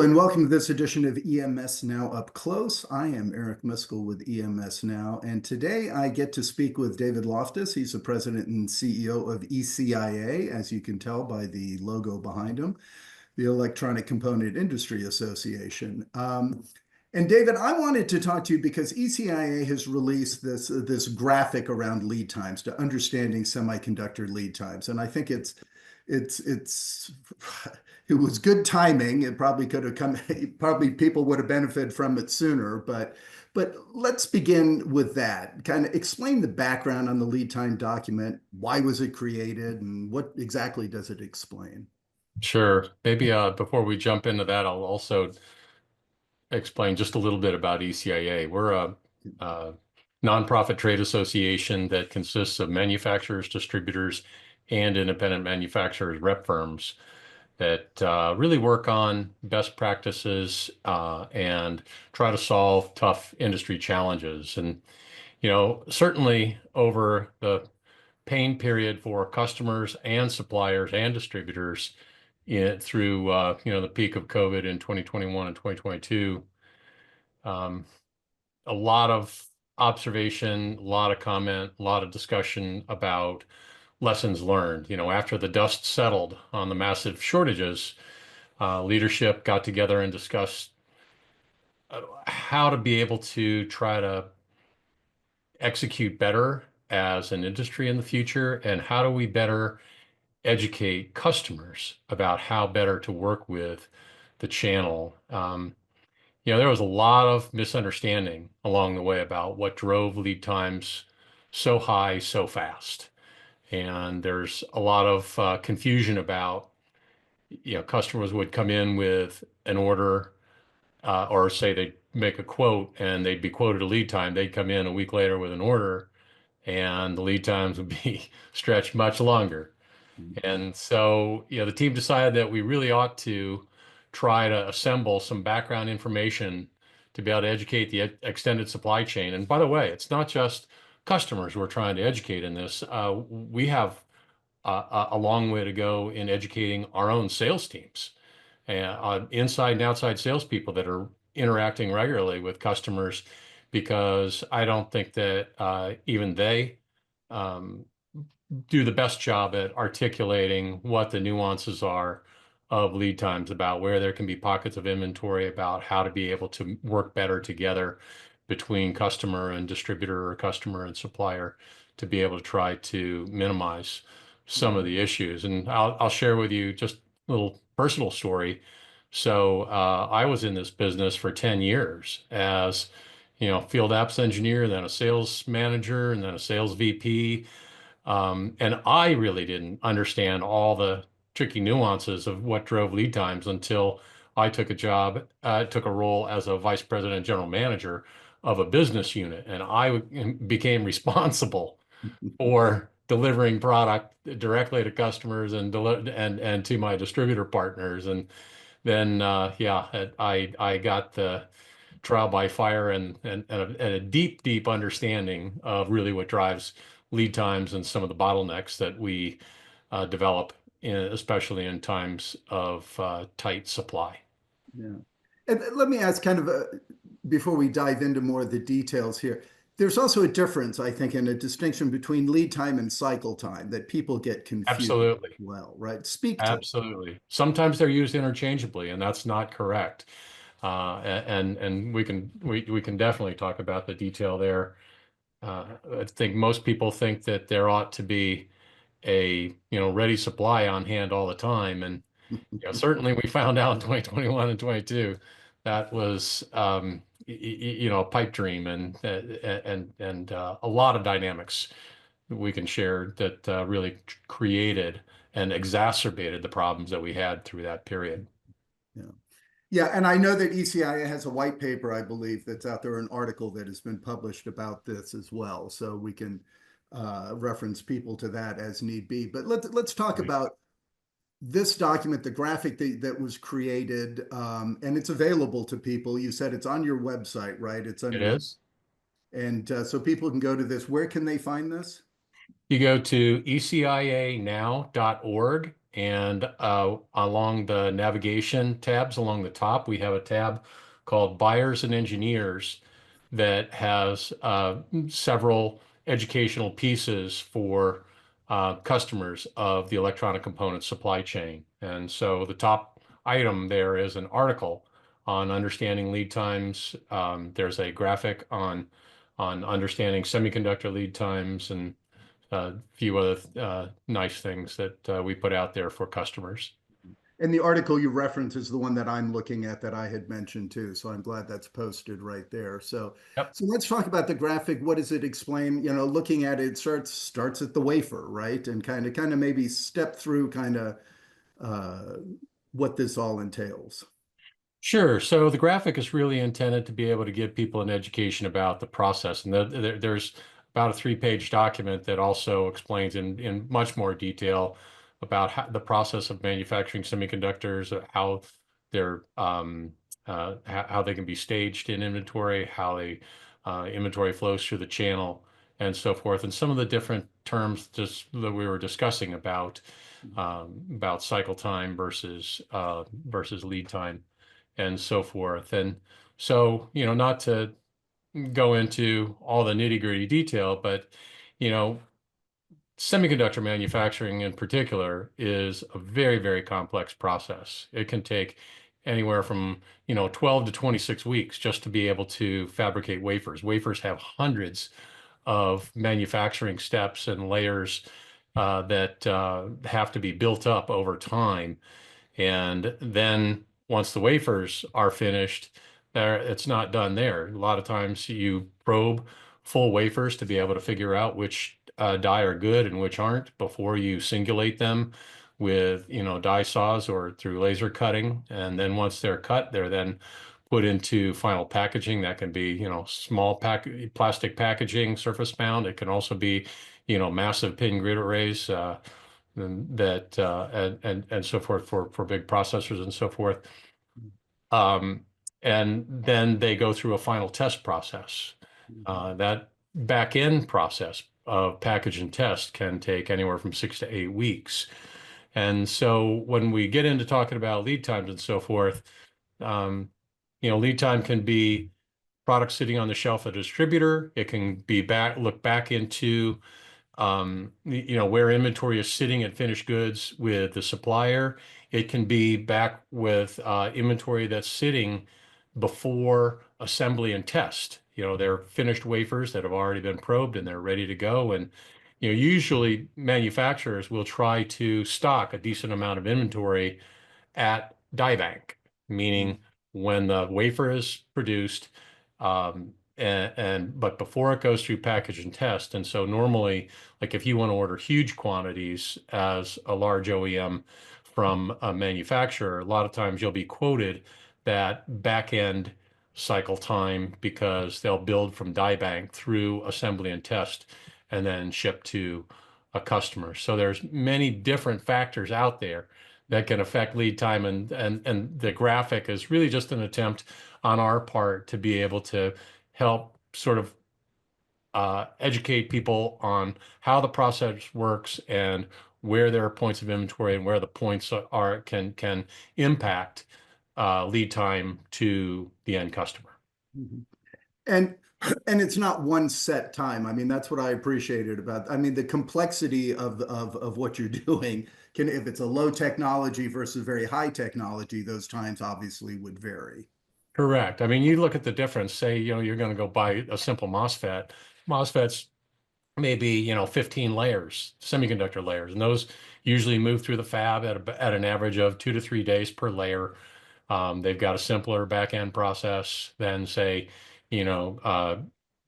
and welcome to this edition of EMS Now Up Close. I am Eric Miskell with EMS Now, and today I get to speak with David Loftus. He's the president and CEO of ECIA, as you can tell by the logo behind him, the Electronic Component Industry Association. And David, I wanted to talk to you because ECIA has released this graphic around lead times to understanding semiconductor lead times, and I think it's it was good timing. It probably could have come, probably people would have benefited from it sooner, but let's begin with that. Kind of explain the background on the lead time document. Why was it created, and what exactly does it explain? Sure. Maybe before we jump into that, I'll also explain just a little bit about ECIA. We're a nonprofit trade association that consists of manufacturers, distributors, and independent manufacturers rep firms that really work on best practices and try to solve tough industry challenges. And, certainly over the pain period for customers and suppliers and distributors through the peak of COVID in 2021 and 2022. A lot of observation, a lot of comment, a lot of discussion about lessons learned. After the dust settled on the massive shortages, leadership got together and discussed how to be able to try to execute better as an industry in the future, and how do we better educate customers about how better to work with the channel. There was a lot of misunderstanding along the way about what drove lead times so high so fast. And there's a lot of confusion about, customers would come in with an order or say they'd make a quote and they'd be quoted a lead time. They'd come in a week later with an order and the lead times would be stretched much longer. And so, the team decided that we really ought to try to assemble some background information to be able to educate the extended supply chain. And by the way, it's not just customers we're trying to educate in this. We have a long way to go in educating our own sales teams and inside and outside salespeople that are interacting regularly with customers, because I don't think that even they do the best job at articulating what the nuances are of lead times, about where there can be pockets of inventory, about how to be able to work better together between customer and distributor, or customer and supplier, to be able to try to minimize some of the issues. And I'll share with you just a little personal story. So I was in this business for 10 years as, field apps engineer, then a sales manager, and then a sales VP. And I really didn't understand all the tricky nuances of what drove lead times until I took a role as a vice president general manager of a business unit. And I became responsible for delivering product directly to customers and to my distributor partners. And then, I got the trial by fire and a deep understanding of really what drives lead times and some of the bottlenecks that we develop, especially in times of tight supply. Yeah. And let me ask before we dive into more of the details here, there's also a difference, I think, in a distinction between lead time and cycle time that people get confused. Absolutely. Well, right? Speak to. Absolutely. Sometimes they're used interchangeably, and that's not correct. And we can definitely talk about the detail there. I think most people think that there ought to be a ready supply on hand all the time, and certainly we found out in 2021 and 22 that was a pipe dream, and a lot of dynamics we can share that really created and exacerbated the problems that we had through that period. Yeah. Yeah, and I know that ECIA has a white paper, I believe, that's out there, an article that has been published about this as well. So we can reference people to that as need be. But let's talk about this document, the graphic that was created, and it's available to people. You said it's on your website, right? It is. And so people can go to this. Where can they find this? You go to ECIAnow.org, And along the navigation tabs along the top, we have a tab called Buyers and Engineers that has several educational pieces for customers of the electronic component supply chain. And so the top item there is an article on understanding lead times. There's a graphic on understanding semiconductor lead times and a few other nice things that we put out there for customers. And the article you reference is the one that I'm looking at that I had mentioned too. So I'm glad that's posted right there. So, Yep. so let's talk about the graphic. What does it explain? You know, looking at it starts at the wafer, right? And kind of maybe step through uh, what this all entails. Sure. So the graphic is really intended to be able to give people an education about the process. And there's about a three-page document that also explains in much more detail about the process of manufacturing semiconductors, how they're how they can be staged in inventory, how they inventory flows through the channel, and so forth, and some of the different terms just that we were discussing about cycle time versus lead time and so forth. And so, not to go into all the nitty-gritty detail, but, you know, semiconductor manufacturing in particular is a very, very complex process. It can take anywhere from, 12 to 26 weeks just to be able to fabricate wafers. Wafers have hundreds of manufacturing steps and layers that have to be built up over time. And then once the wafers are finished, it's not done there. A lot of times you probe full wafers to be able to figure out which die are good and which aren't before you singulate them with, die saws or through laser cutting. And then once they're cut, they're then put into final packaging. That can be, small plastic packaging, surface mount. It can also be, massive pin grid arrays. And that and so forth for big processors and so forth. Um, and then they go through a final test process. That back end process of package and test can take anywhere from 6 to 8 weeks. And so when we get into talking about lead times and so forth, um, lead time can be product sitting on the shelf at a distributor. It can be look back into where inventory is sitting at finished goods with the supplier. It can be back with inventory that's sitting before assembly and test. They're finished wafers that have already been probed and they're ready to go. And, usually manufacturers will try to stock a decent amount of inventory at die bank, meaning when the wafer is produced, but before it goes through package and test. And so normally, like if you want to order huge quantities as a large OEM from a manufacturer, a lot of times you'll be quoted that back end cycle time because they'll build from die bank through assembly and test and then ship to a customer. So there's many different factors out there that can affect lead time, and the graphic is really just an attempt on our part to be able to help sort of educate people on how the process works and where there are points of inventory and where the points can impact lead time to the end customer. Mhm. And and it's not one set time. I mean, that's what I appreciated about. I mean, the complexity of what you're doing can, if it's a low technology versus very high technology, those times obviously would vary. Correct. I mean, you look at the difference, say, you're going to go buy a simple MOSFET. MOSFETs maybe, 15 layers, semiconductor layers, and those usually move through the fab at an average of 2 to 3 days per layer. They've got a simpler back-end process than, say, you know, uh,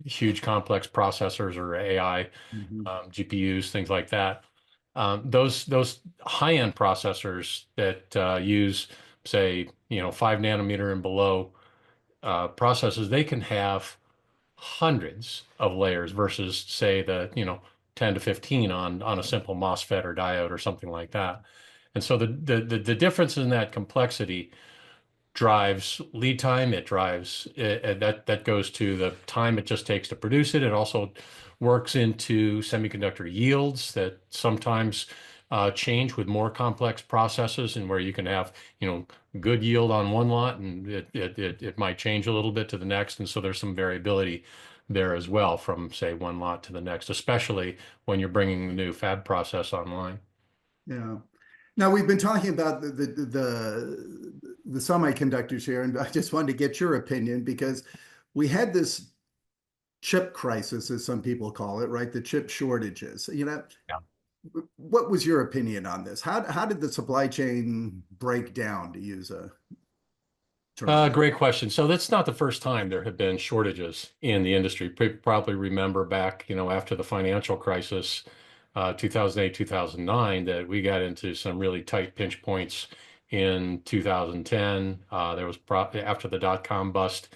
huge complex processors or AI Mhm. GPUs, things like that. Those high-end processors that use, say, 5 nanometer and below processes, they can have hundreds of layers versus, say, the 10 to 15 on a simple MOSFET or diode or something like that. And so the difference in that complexity drives lead time. It drives that goes to the time it just takes to produce it. It also works into semiconductor yields that sometimes change with more complex processes, and where you can have, good yield on one lot, and it might change a little bit to the next. And so there's some variability there as well from, say, one lot to the next, especially when you're bringing the new fab process online. Yeah. Now we've been talking about the semiconductors here, and I just wanted to get your opinion because we had this chip crisis, as some people call it, right? The chip shortages. What was your opinion on this? How did the supply chain break down, to use a term? Great question. So that's not the first time there have been shortages in the industry. People probably remember back, after the financial crisis, 2008, 2009, that we got into some really tight pinch points in 2010. There was after the dot-com bust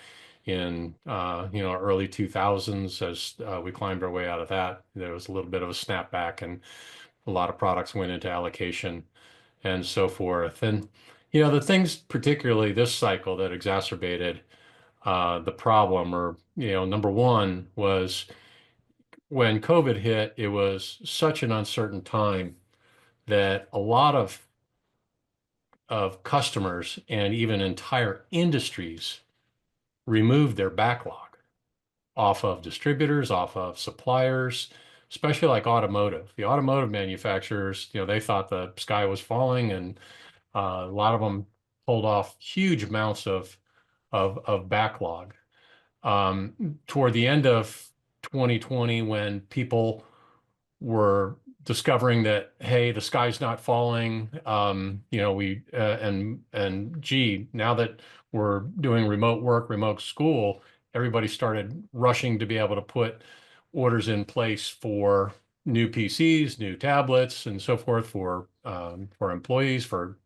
in, early 2000s, as we climbed our way out of that, there was a little bit of a snapback, and a lot of products went into allocation and so forth. And the things, particularly this cycle, that exacerbated the problem, or number one, was when COVID hit. It was such an uncertain time that a lot of customers and even entire industries removed their backlog off of distributors, off of suppliers, especially like automotive. The automotive manufacturers, they thought the sky was falling, and a lot of them pulled off huge amounts of backlog. Toward the end of 2020, when people were discovering that, hey, the sky's not falling, we and gee, now that we're doing remote work, remote school, everybody started rushing to be able to put orders in place for new PCs, new tablets, and so forth, for employees, for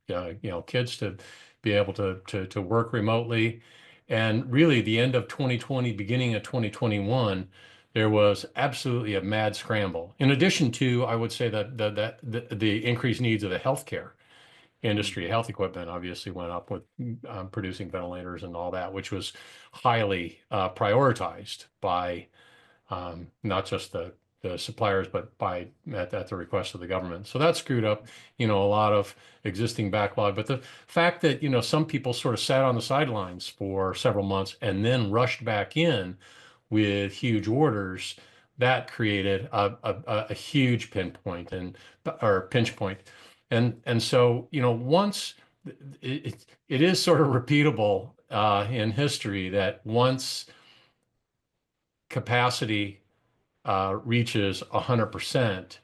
kids to be able to work remotely. And really, the end of 2020, beginning of 2021, there was absolutely a mad scramble. In addition to, I would say, that the increased needs of the healthcare industry. Health equipment obviously went up with producing ventilators and all that, which was highly prioritized by not just the suppliers, but at the request of the government. So that screwed up, a lot of existing backlog. But the fact that, some people sort of sat on the sidelines for several months and then rushed back in with huge orders, that created a huge pinpoint or pinch point. And so, once it is sort of repeatable in history, that once capacity reaches 100%,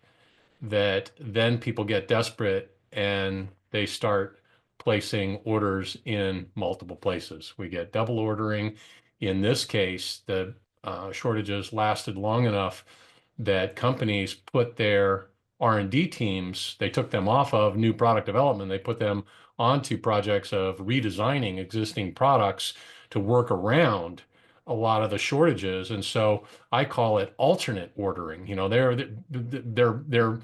that then people get desperate and they start placing orders in multiple places. We get double ordering. In this case, the shortages lasted long enough that companies put their R&D teams, they took them off of new product development, they put them onto projects of redesigning existing products to work around a lot of the shortages. And so I call it alternate ordering. Their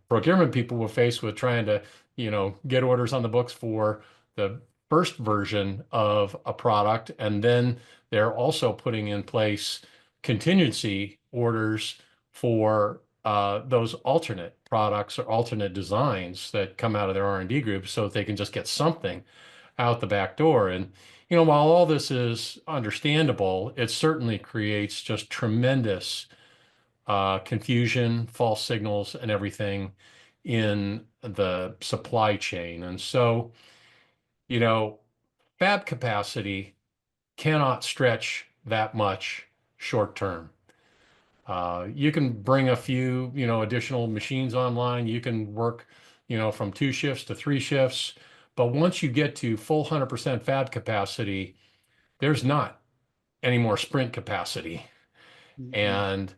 procurement people were faced with trying to, get orders on the books for the first version of a product, and then they're also putting in place contingency orders for those alternate products or alternate designs that come out of their R&D group, so that they can just get something out the back door. And while all this is understandable, it certainly creates just tremendous confusion, false signals, and everything in the supply chain. And so, fab capacity cannot stretch that much short term. You can bring a few, additional machines online. You can work, from 2 shifts to 3 shifts. But once you get to full 100% fab capacity, there's not any more sprint capacity. Mhm. And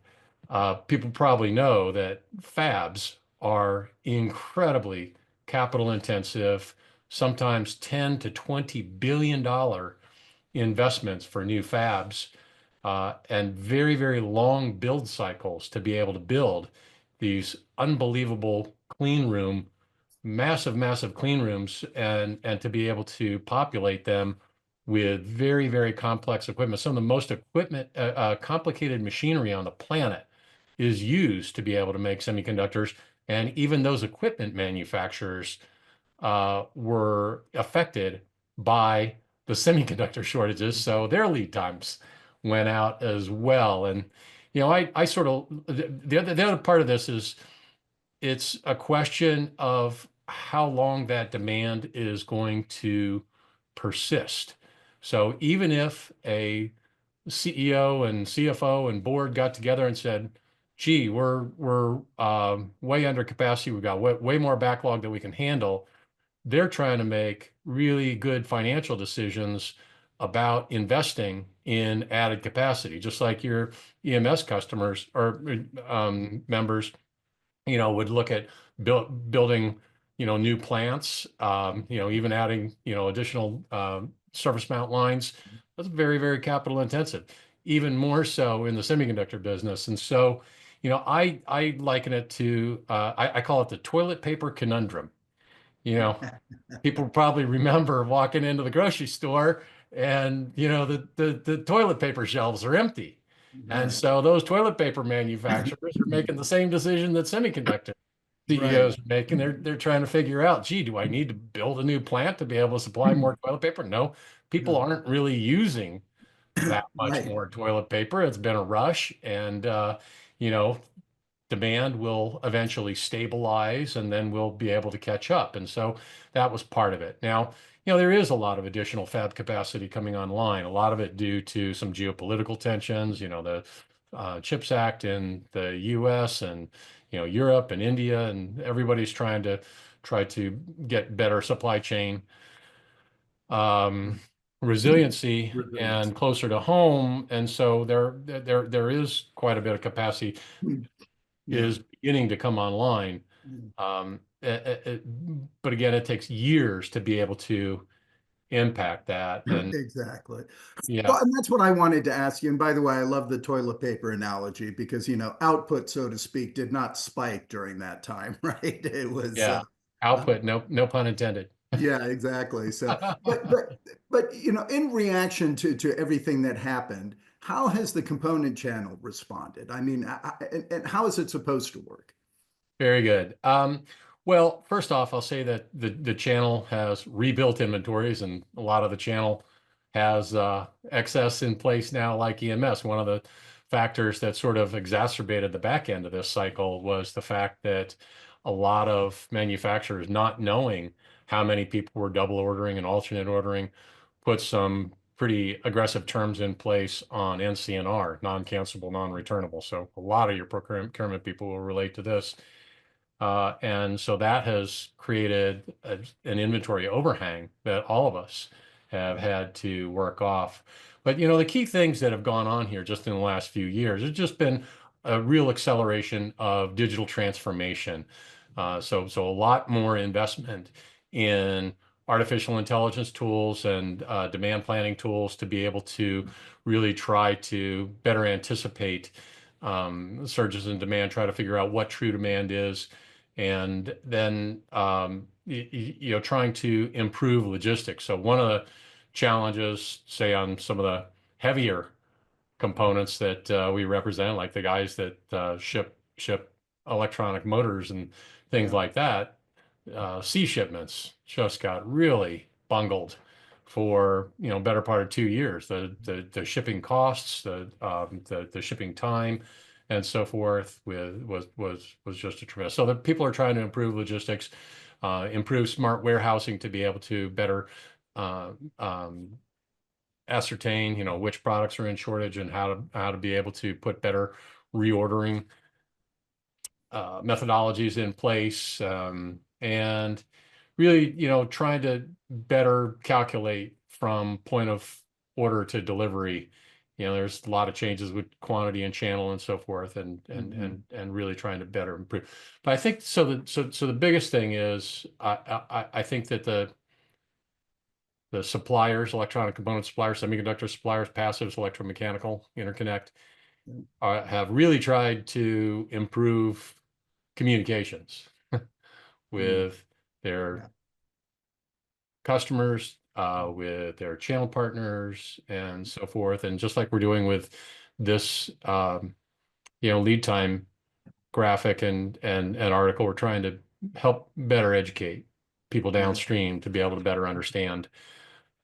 people probably know that fabs are incredibly capital intensive, sometimes 10 to 20 billion dollar investments for new fabs, and very, very long build cycles to be able to build these unbelievable clean room, massive clean rooms, and to be able to populate them with very, very complex equipment. Some of the most complicated machinery on the planet is used to be able to make semiconductors. And even those equipment manufacturers were affected by the semiconductor shortages, so their lead times went out as well. And I sort of the other part of this is it's a question of how long that demand is going to persist. So even if a CEO and CFO and board got together and said, "Gee, we're way under capacity. We've got way more backlog than we can handle." They're trying to make really good financial decisions about investing in added capacity, just like your EMS customers or members, would look at building, new plants, even adding, additional surface mount lines. That's very, very capital intensive, even more so in the semiconductor business. And so, I liken it to, I call it the toilet paper conundrum. You know, People probably remember walking into the grocery store and the toilet paper shelves are empty. And Right. so those toilet paper manufacturers are making the same decision that semiconductor Right. CEOs are making. They're trying to figure out, gee, do I need to build a new plant to be able to supply more toilet paper? No, people No. aren't really using that much Right. more toilet paper. It's been a rush, and you know, demand will eventually stabilize and then we'll be able to catch up. And so that was part of it. Now, there is a lot of additional fab capacity coming online, a lot of it due to some geopolitical tensions, the CHIPS Act in the US and, Europe and India, and everybody's try to get better supply chain um, resiliency and Resiliency. closer to home. And so there is quite a bit of capacity Yeah. is beginning to come online. But again, it takes years to be able to impact that. And Exactly. yeah, Well, and that's what I wanted to ask you. And by the way, I love the toilet paper analogy because, output, so to speak, did not spike during that time, right? It was, yeah, uh, output, no pun intended. yeah, exactly. So, but, in reaction to everything that happened, how has the component channel responded? I mean, and how is it supposed to work? Very good. Well, first off, I'll say that the channel has rebuilt inventories, and a lot of the channel has excess in place now, like EMS. One of the factors that sort of exacerbated the back end of this cycle was the fact that a lot of manufacturers, not knowing how many people were double ordering and alternate ordering, put some pretty aggressive terms in place on NCNR, non-cancelable, non-returnable. So a lot of your procurement people will relate to this. And so that has created an inventory overhang that all of us have had to work off. But the key things that have gone on here just in the last few years has just been a real acceleration of digital transformation. So a lot more investment in artificial intelligence tools and demand planning tools to be able to really try to better anticipate surges in demand, try to figure out what true demand is, and then trying to improve logistics. So one of the challenges, say on some of the heavier components that we represent, like the guys that ship electronic motors and things Yeah. like that, sea shipments just got really bungled for better part of 2 years. The shipping costs, the shipping time, and so forth was just a tremendous. So that people are trying to improve logistics, improve smart warehousing to be able to better uh, um, ascertain, which products are in shortage and how to be able to put better reordering methodologies in place, and really, trying to better calculate from point of order to delivery. There's a lot of changes with quantity and channel and so forth, and and Mhm. and and really trying to better improve. But I think so. The biggest thing is I think that the suppliers, electronic component suppliers, semiconductor suppliers, passives, electromechanical interconnect, have really tried to improve communications Mhm. with their Yeah. customers, with their channel partners, and so forth. And just like we're doing with this, lead time graphic and article, we're trying to help better educate people Right. downstream to be able to better understand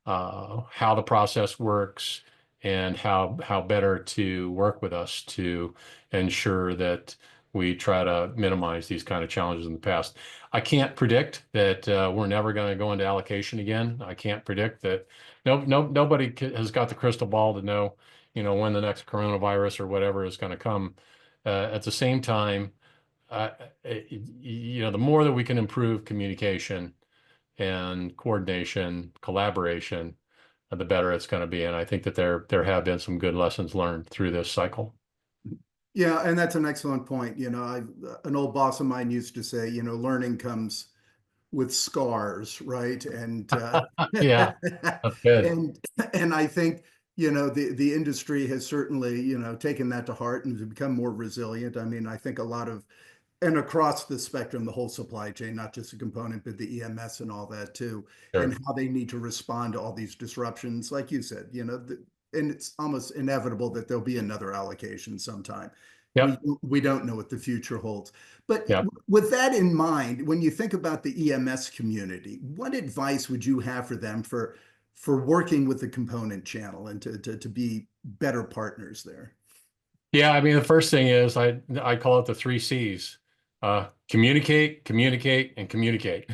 how the process works and how better to work with us to ensure that we try to minimize these kind of challenges in the past. I can't predict that we're never going to go into allocation again. I can't predict that. Nobody has got the crystal ball to know, when the next coronavirus or whatever is going to come. At the same time, uh, the more that we can improve communication and coordination, collaboration, the better it's going to be. And I think that there have been some good lessons learned through this cycle. Yeah, and that's an excellent point. An old boss of mine used to say, learning comes with scars, right? And Yeah, that's good. and and I think the industry has certainly taken that to heart and has become more resilient. I mean, I think a lot of and across the spectrum, the whole supply chain, not just the component, but the EMS and all that too, and Sure. how they need to respond to all these disruptions. Like you said, and it's almost inevitable that there'll be another allocation sometime. We Yep. we don't know what the future holds. But Yep. with that in mind, when you think about the EMS community, what advice would you have for them for working with the component channel and to be better partners there? Yeah, I mean, the first thing is I call it the three C's. Communicate, communicate, and communicate.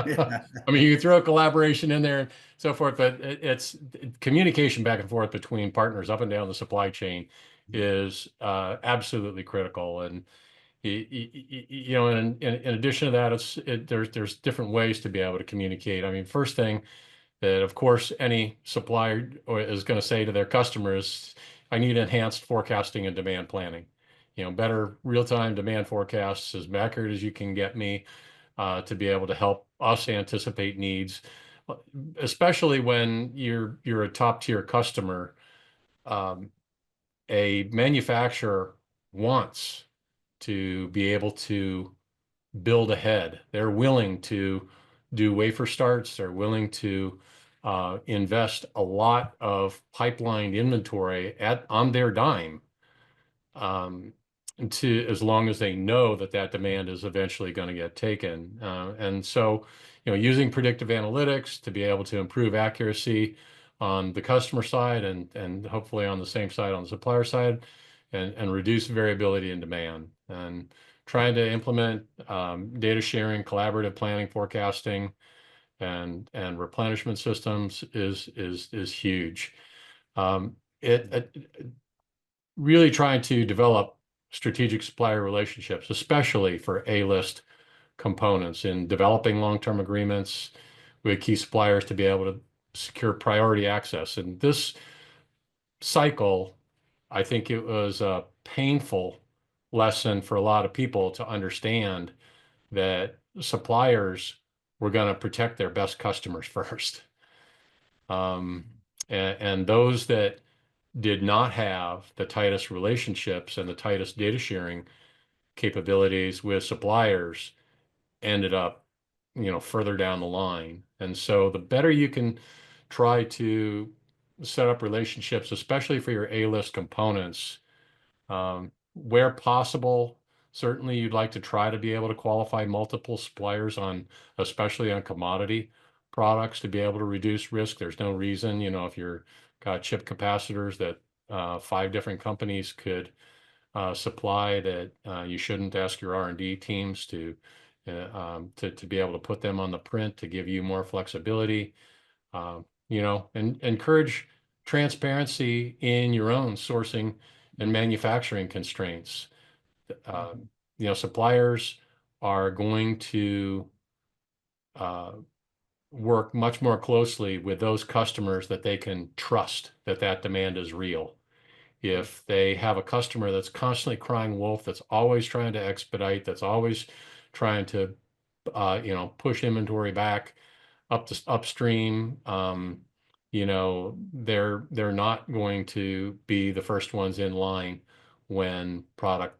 Yeah. I mean, you can throw collaboration in there and so forth, but it's communication back and forth between partners up and down the supply chain is absolutely critical. And in addition to that, there's different ways to be able to communicate. I mean, first thing that, of course, any supplier is going to say to their customers, I need enhanced forecasting and demand planning. Better real-time demand forecasts as accurate as you can get me to be able to help us anticipate needs, especially when you're a top-tier customer. Um, a manufacturer wants to be able to build ahead. They're willing to do wafer starts. They're willing to invest a lot of pipelined inventory on their dime, um, to as long as they know that that demand is eventually going to get taken. And so, using predictive analytics to be able to improve accuracy on the customer side and hopefully on the same side on the supplier side, and reduce variability in demand. And trying to implement data sharing, collaborative planning, forecasting, and replenishment systems is huge. It really trying to develop strategic supplier relationships, especially for A-list components, in developing long-term agreements with key suppliers to be able to secure priority access. And this cycle, I think it was a painful lesson for a lot of people to understand that suppliers were going to protect their best customers first. Um, and those that did not have the tightest relationships and the tightest data sharing capabilities with suppliers ended up, further down the line. And so the better you can try to set up relationships, especially for your A-list components, where possible, certainly you'd like to try to be able to qualify multiple suppliers especially on commodity products to be able to reduce risk. There's no reason, if you're got chip capacitors that five different companies could supply, that you shouldn't ask your R&D teams to be able to put them on the print to give you more flexibility. And encourage transparency in your own sourcing and manufacturing constraints. Uh, Suppliers are going to uh, work much more closely with those customers that they can trust that that demand is real. If they have a customer that's constantly crying wolf, that's always trying to expedite, that's always trying to, push inventory back up to upstream, they're not going to be the first ones in line when product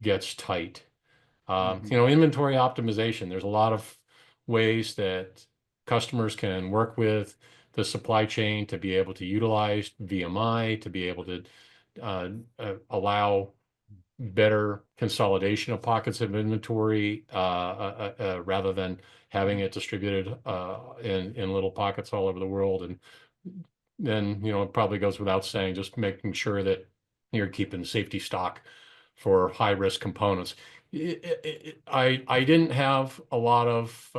gets tight. Mhm. Inventory optimization. There's a lot of ways that customers can work with the supply chain to be able to utilize VMI, to be able to allow better consolidation of pockets of inventory rather than having it distributed in little pockets all over the world. And then, it probably goes without saying, just making sure that you're keeping safety stock for high risk components. I didn't have a lot of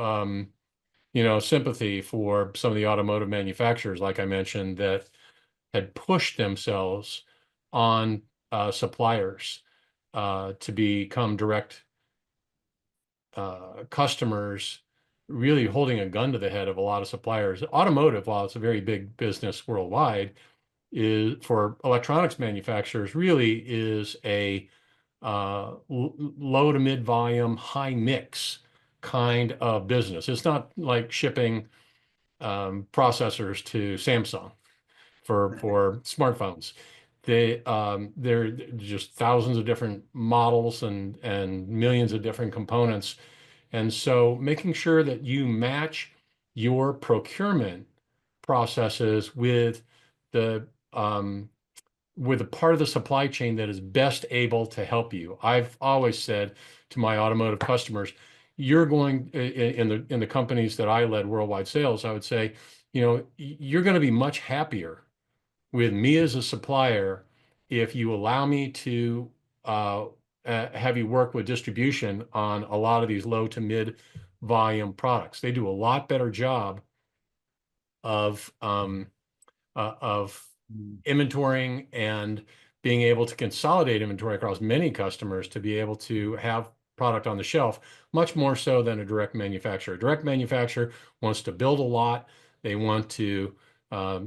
sympathy for some of the automotive manufacturers, like I mentioned, that had pushed themselves on suppliers to become direct customers, really holding a gun to the head of a lot of suppliers. Automotive, while it's a very big business worldwide, is for electronics manufacturers really is a low to mid volume, high mix kind of business. It's not like shipping processors to Samsung for smartphones. They're just thousands of different models and millions of different components. And so making sure that you match your procurement processes the with a part of the supply chain that is best able to help you. I've always said to my automotive customers, you're going in the companies that I led worldwide sales, I would say, you're going to be much happier with me as a supplier if you allow me to have you work with distribution on a lot of these low to mid volume products. They do a lot better job of of inventorying and being able to consolidate inventory across many customers to be able to have product on the shelf, much more so than a direct manufacturer. A direct manufacturer wants to build a lot. They want to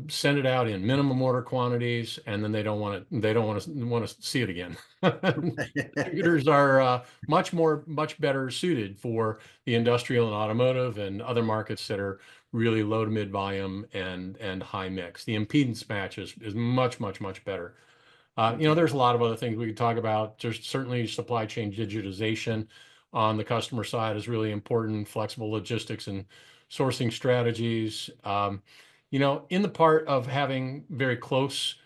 send it out in minimum order quantities, and then they don't want to see it again. Distributors are much better suited for the industrial and automotive and other markets that are really low to mid volume and high mix. The impedance match is much better. There's a lot of other things we could talk about. There's certainly supply chain digitization on the customer side is really important, flexible logistics and sourcing strategies. In the part of having very close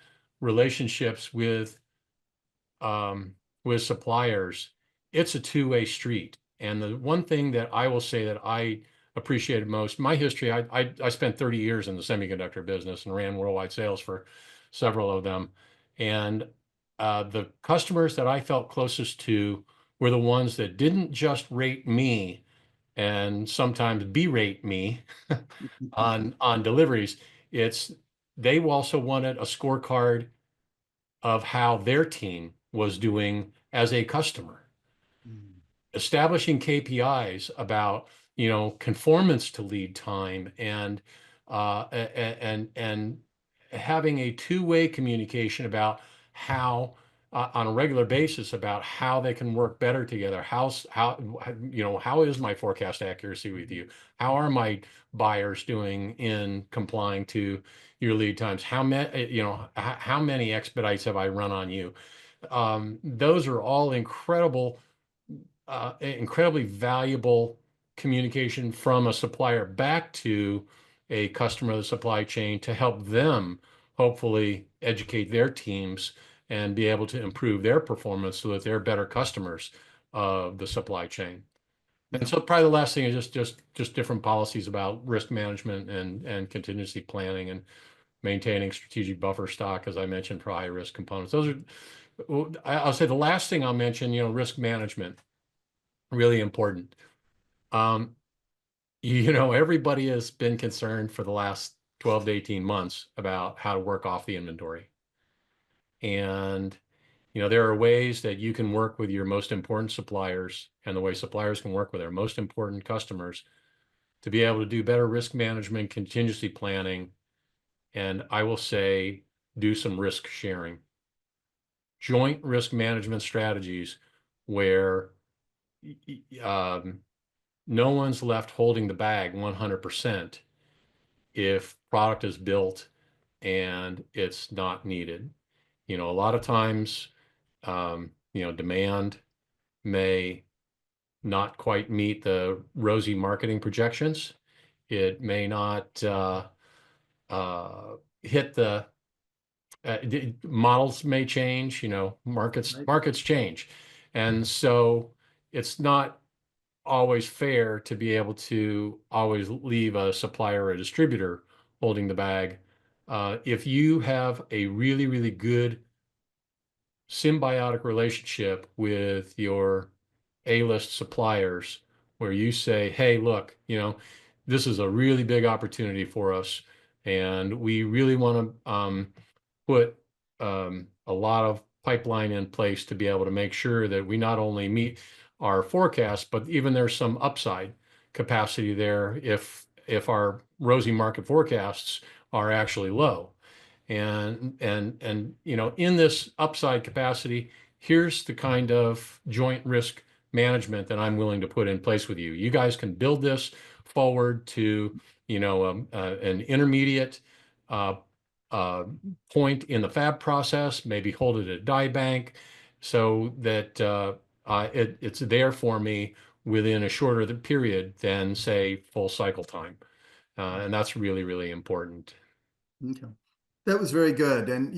relationships with suppliers, it's a two-way street. And the one thing that I will say that I appreciated most, my history, I spent 30 years in the semiconductor business and ran worldwide sales for several of them. And the customers that I felt closest to were the ones that didn't just rate me and sometimes berate me on deliveries. They also wanted a scorecard of how their team was doing as a customer. Establishing KPIs about, conformance to lead time and having a two-way communication about how on a regular basis about how they can work better together. How is my forecast accuracy with you? How are my buyers doing in complying to your lead times? How many expedites have I run on you? Those are all incredibly valuable communication from a supplier back to a customer of the supply chain to help them hopefully educate their teams and be able to improve their performance so that they're better customers of the supply chain. And so probably the last thing is just different policies about risk management and contingency planning and maintaining strategic buffer stock, as I mentioned, for high risk components. I'll say the last thing I'll mention, risk management, really important. Everybody has been concerned for the last 12 to 18 months about how to work off the inventory. And, there are ways that you can work with your most important suppliers and the way suppliers can work with their most important customers to be able to do better risk management, contingency planning, and I will say, do some risk sharing. Joint risk management strategies where no one's left holding the bag 100% if product is built and it's not needed. A lot of times, demand may not quite meet the rosy marketing projections. It may not hit the models may change, Right. markets change. And so it's not always fair to be able to always leave a supplier or a distributor holding the bag. If you have a really, really good symbiotic relationship with your A-list suppliers where you say, hey, look, this is a really big opportunity for us, and we really want to put a lot of pipeline in place to be able to make sure that we not only meet our forecast, but even there's some upside capacity there if our rosy market forecasts are actually low. And in this upside capacity, here's the kind of joint risk management that I'm willing to put in place with you. You guys can build this forward to, an intermediate uh, uh, point in the fab process, maybe hold it at a die bank so that it's there for me within a shorter period than, say, full cycle time. And that's really, really important. Okay. That was very good. And,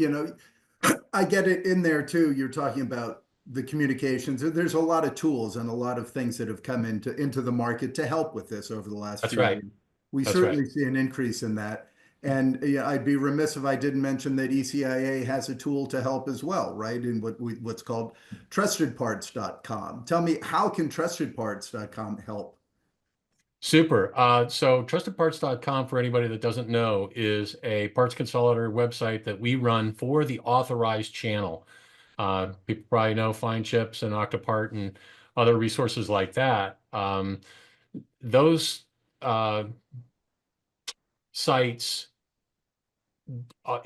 I get it in there too. You're talking about the communications. There's a lot of tools and a lot of things that have come into the market to help with this over the last That's few right. years. We That's right. certainly see an increase in that. And yeah, I'd be remiss if I didn't mention that ECIA has a tool to help as well, right? In what's called trustedparts.com. Tell me, how can trustedparts.com help? Super. So trustedparts.com, for anybody that doesn't know, is a parts consolidator website that we run for the authorized channel. People probably know Fine Chips and Octopart and other resources like that. Those sites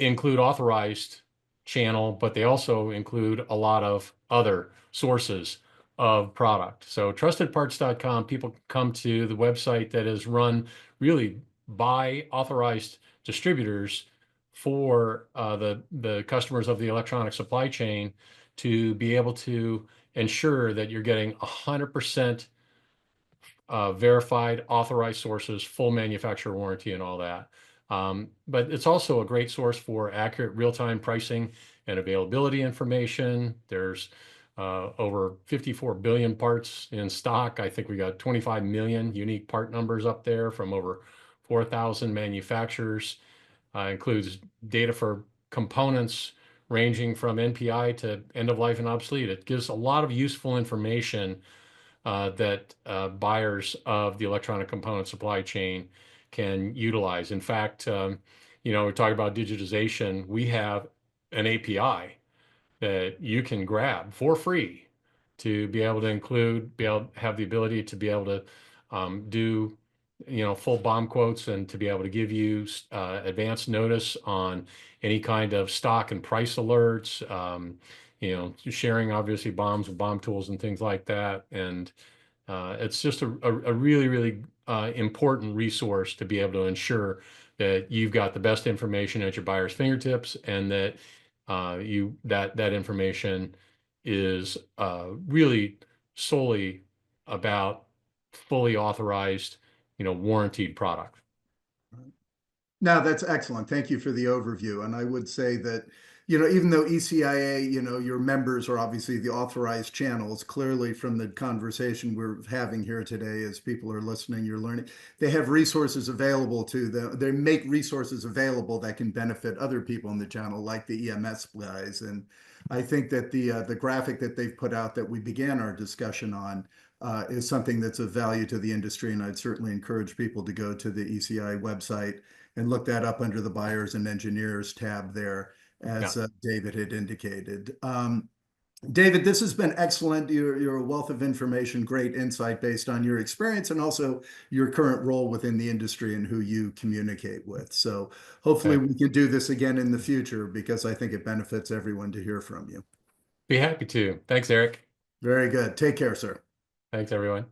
include authorized channel, but they also include a lot of other sources of product. So trustedparts.com, people come to the website that is run really by authorized distributors for the customers of the electronic supply chain to be able to ensure that you're getting 100% verified, authorized sources, full manufacturer warranty, and all that. But it's also a great source for accurate real-time pricing and availability information. There's over 54 billion parts in stock. I think we got 25 million unique part numbers up there from over 4,000 manufacturers. Includes data for components ranging from NPI to end of life and obsolete. It gives a lot of useful information that buyers of the electronic component supply chain can utilize. In fact, we're talking about digitization. We have an API that you can grab for free to be able to have the ability to be able to do, full BOM quotes and to be able to give you advance notice on any kind of stock and price alerts, sharing obviously BOMs with BOM tools and things like that. And it's just a really, really important resource to be able to ensure that you've got the best information at your buyer's fingertips and that that information is really solely about fully authorized, warranted product. No, that's excellent. Thank you for the overview. And I would say that, even though ECIA, your members are obviously the authorized channels, clearly from the conversation we're having here today, as people are listening, you're learning, they have resources available to them. They make resources available that can benefit other people in the channel, like the EMS guys. And I think that the graphic that they've put out that we began our discussion on is something that's of value to the industry. And I'd certainly encourage people to go to the ECI website and look that up under the buyers and engineers tab there, Yeah. as David had indicated. David, this has been excellent. You're a wealth of information, great insight based on your experience and also your current role within the industry and who you communicate with. So hopefully Okay. we can do this again in the future because I think it benefits everyone to hear from you. Be happy to. Thanks, Eric. Very good. Take care, sir. Thanks, everyone.